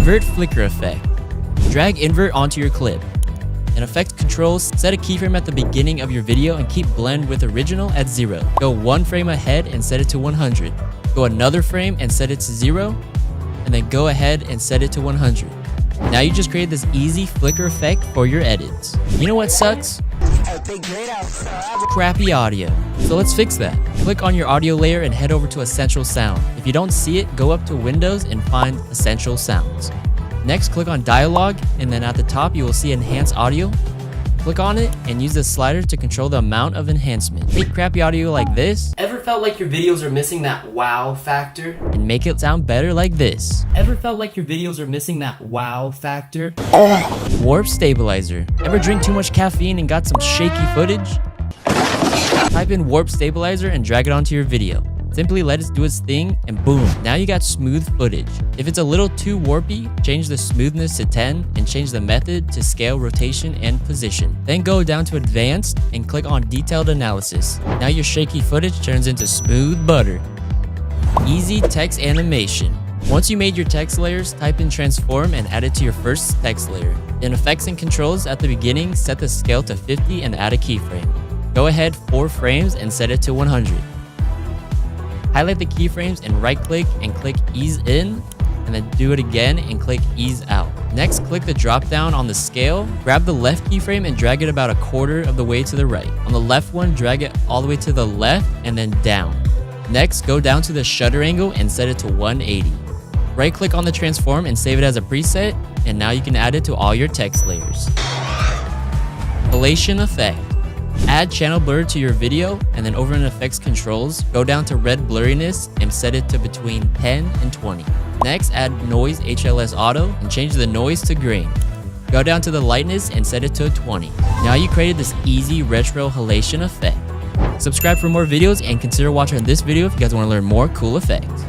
Invert flicker effect. Drag invert onto your clip. In effect controls, set a keyframe at the beginning of your video and keep blend with original at 0. Go one frame ahead and set it to 100. Go another frame and set it to 0. And then go ahead and set it to 100. Now you just created this easy flicker effect for your edits. You know what sucks? Crappy audio. So let's fix that. Click on your audio layer and head over to Essential Sound. If you don't see it, go up to Windows and find Essential Sounds. Next, click on Dialogue, and then at the top you will see Enhance Audio. Click on it and use the slider to control the amount of enhancement. Take crappy audio like this. Ever felt like your videos are missing that wow factor? And make it sound better like this. Ever felt like your videos are missing that wow factor? Warp Stabilizer. Ever drink too much caffeine and got some shaky footage? Type in Warp Stabilizer and drag it onto your video. Simply let it do its thing and boom, now you got smooth footage. If it's a little too warpy, change the smoothness to 10 and change the method to scale, rotation, and position. Then go down to advanced and click on detailed analysis. Now your shaky footage turns into smooth butter. Easy text animation. Once you made your text layers, type in transform and add it to your first text layer. In effects and controls at the beginning, set the scale to 50 and add a keyframe. Go ahead 4 frames and set it to 100. Highlight the keyframes and right click and click ease in, and then do it again and click ease out. Next, click the drop down on the scale, grab the left keyframe and drag it about a quarter of the way to the right. On the left one, drag it all the way to the left and then down. Next, go down to the shutter angle and set it to 180. Right click on the transform and save it as a preset, and now you can add it to all your text layers. Halation effect. Add channel blur to your video, and then over in effects controls, go down to red blurriness and set it to between 10 and 20. Next, add noise HLS auto and change the noise to grain. Go down to the lightness and set it to 20. Now you created this easy retro halation effect. Subscribe for more videos and consider watching this video if you guys want to learn more cool effects.